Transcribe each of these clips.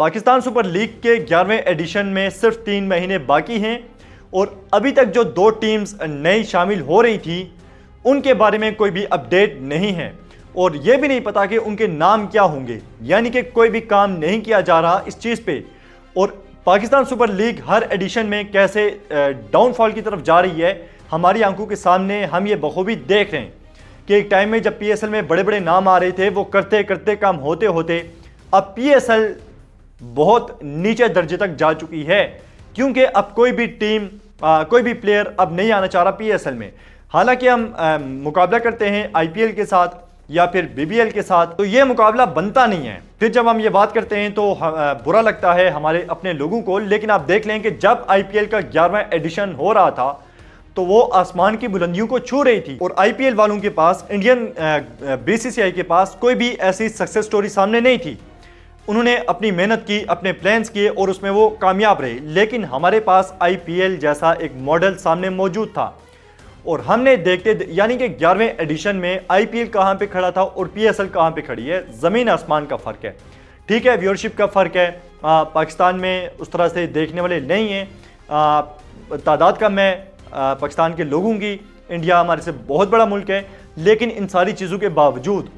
Pakistan super league के 11वें addition में सिर्फ 3 महीने बाकी हैं और अभी तक जो 2 टीम्स नई शामिल हो रही थी उनके बारे में कोई भी अपडेट नहीं है और यह भी नहीं पता कि उनके नाम क्या होंगे, यानी कि कोई भी काम नहीं किया जा रहा इस चीज़ पे। और पाकिस्तान सुपर लीग हर एडिशन में कैसे डाउनफॉल की तरफ जा रही है हमारी आंखों के सामने हम ये बखूबी देख रहे हैं कि एक टाइम में जब पीएसएल में बड़े बड़े नाम आ रहे थे वो करते करते काम होते होते अब पीएसएल बहुत नीचे दर्जे तक जा चुकी है, क्योंकि अब कोई भी टीम कोई भी प्लेयर अब नहीं आना चाह रहा पीएसएल में। हालांकि हम मुकाबला करते हैं आईपीएल के साथ या फिर बीबीएल के साथ, तो ये मुकाबला बनता नहीं है। फिर जब हम ये बात करते हैं तो बुरा लगता है हमारे अपने लोगों को। लेकिन आप देख लें कि जब आईपीएल का 11वां एडिशन हो रहा था तो वो आसमान की बुलंदियों को छू रही थी और आईपीएल वालों के पास, इंडियन बीसीसीआई के पास कोई भी ऐसी सक्सेस स्टोरी सामने नहीं थी। उन्होंने अपनी मेहनत की, अपने प्लान्स किए और उसमें वो कामयाब रहे। लेकिन हमारे पास आईपीएल जैसा एक मॉडल सामने मौजूद था और हमने देखते यानी कि 11वें एडिशन में आईपीएल कहाँ पे खड़ा था और पीएसएल कहाँ पे खड़ी है, ज़मीन आसमान का फ़र्क है। ठीक है, व्यूअरशिप का फ़र्क है, पाकिस्तान में उस तरह से देखने वाले नहीं हैं, तादाद कम है पाकिस्तान के लोगों की, इंडिया हमारे से बहुत बड़ा मुल्क है। लेकिन इन सारी चीज़ों के बावजूद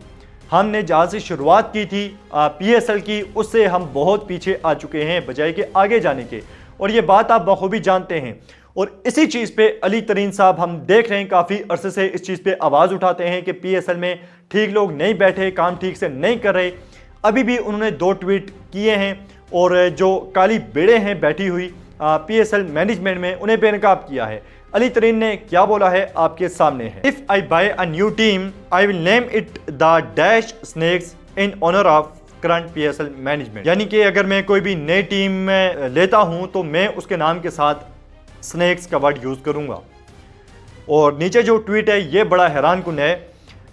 हमने जहाँ से शुरुआत की थी पीएसएल की, उससे हम बहुत पीछे आ चुके हैं बजाय के आगे जाने के, और ये बात आप बखूबी जानते हैं। और इसी चीज़ पे अली तरीन साहब हम देख रहे हैं काफ़ी अरसे से इस चीज़ पे आवाज़ उठाते हैं कि पीएसएल में ठीक लोग नहीं बैठे, काम ठीक से नहीं कर रहे। अभी भी उन्होंने 2 ट्वीट किए हैं और जो काली बेड़े हैं बैठी हुई पीएसएल मैनेजमेंट में, उन्हें बेनकाब किया है। अली तरीन ने क्या बोला है आपके सामने है। If I buy a new team I will name it the dash snakes in honour of current PSL management, यानी कि अगर मैं कोई भी नई टीम में लेता हूं तो मैं उसके नाम के साथ स्नेक्स का वर्ड यूज करूंगा। और नीचे जो ट्वीट है ये बड़ा हैरान कुन है।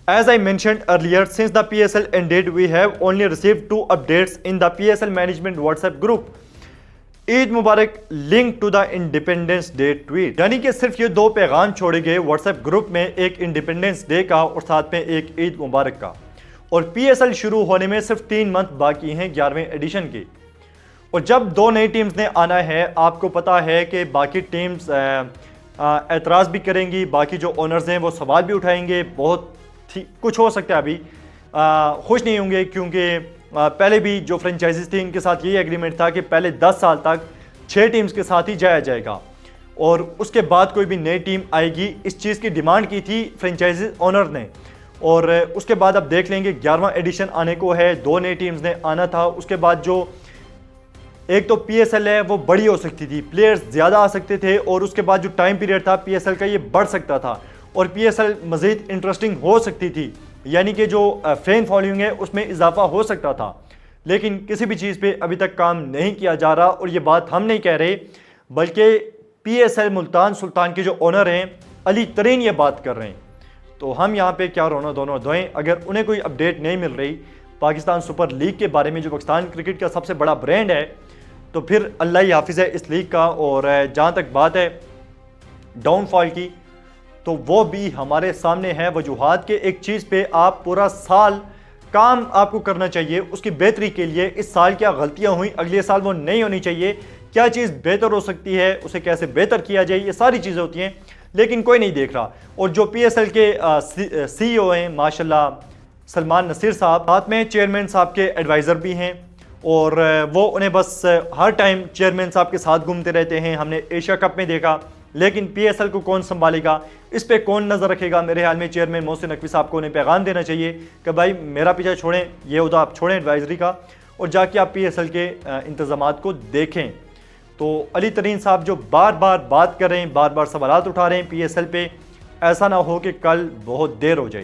As I mentioned earlier, since the PSL ended we have only received 2 updates in the PSL management WhatsApp group. Eid Mubarak link to the Independence Day tweet, यानी कि सिर्फ ये 2 पैगाम छोड़े गए व्हाट्सएप ग्रुप में, एक इंडिपेंडेंस डे का और साथ में एक ईद मुबारक का। और पीएसएल शुरू होने में सिर्फ 3 मंथ बाकी हैं 11वें एडिशन की। और जब 2 नई टीम्स ने आना है, आपको पता है कि बाकी टीम्स एतराज़ भी करेंगी, बाकी जो ओनर्स हैं वो सवाल भी उठाएंगे, बहुत कुछ हो सकता है अभी खुश नहीं होंगे, क्योंकि पहले भी जो फ्रेंचाइजीज थी इनके साथ यही एग्रीमेंट था कि पहले 10 साल तक 6 टीम्स के साथ ही जाया जाएगा और उसके बाद कोई भी नई टीम आएगी। इस चीज़ की डिमांड की थी फ्रेंचाइजी ओनर ने। और उसके बाद अब देख लेंगे 11वां एडिशन आने को है, 2 नई टीम्स ने आना था। उसके बाद जो एक तो पीएसएल है वो बड़ी हो सकती थी, प्लेयर्स ज़्यादा आ सकते थे और उसके बाद जो टाइम पीरियड था पीएसएल का ये बढ़ सकता था और पीएसएल मज़ीद इंटरेस्टिंग हो सकती थी, यानी कि जो फैन फॉलोइंग है उसमें इजाफा हो सकता था। लेकिन किसी भी चीज़ पे अभी तक काम नहीं किया जा रहा और ये बात हम नहीं कह रहे, बल्कि पीएसएल मुल्तान सुल्तान के जो ओनर हैं अली तरीन ये बात कर रहे हैं। तो हम यहाँ पे क्या रोना दोनों दोएं, अगर उन्हें कोई अपडेट नहीं मिल रही पाकिस्तान सुपर लीग के बारे में, जो पाकिस्तान क्रिकेट का सबसे बड़ा ब्रांड है, तो फिर अल्लाह ही हाफिज़ है इस लीग का। और जहाँ तक बात है डाउनफॉल की, तो वो भी हमारे सामने है वजूहात के। एक चीज़ पे आप पूरा साल काम आपको करना चाहिए उसकी बेहतरी के लिए। इस साल क्या गलतियां हुई, अगले साल वो नहीं होनी चाहिए, क्या चीज़ बेहतर हो सकती है, उसे कैसे बेहतर किया जाए, ये सारी चीज़ें होती हैं, लेकिन कोई नहीं देख रहा। और जो पीएसएल के सीईओ हैं माशाल्लाह सलमान नसीर साहब, साथ में चेयरमैन साहब के एडवाइज़र भी हैं और वो उन्हें बस हर टाइम चेयरमैन साहब के साथ घूमते रहते हैं। हमने एशिया कप में देखा, लेकिन पीएसएल को कौन संभालेगा, इस पे कौन नज़र रखेगा। मेरे ख्याल में चेयरमैन मोहसिन नकवी साहब को उन्हें पैगाम देना चाहिए कि भाई मेरा पीछा छोड़ें, ये उदा आप छोड़ें एडवाइजरी का और जाके आप पीएसएल के इंतज़ामात को देखें। तो अली तरीन साहब जो बार बार बात कर रहे हैं, बार बार सवालात उठा रहे हैं पीएसएल पे, ऐसा ना हो कि कल बहुत देर हो जाए।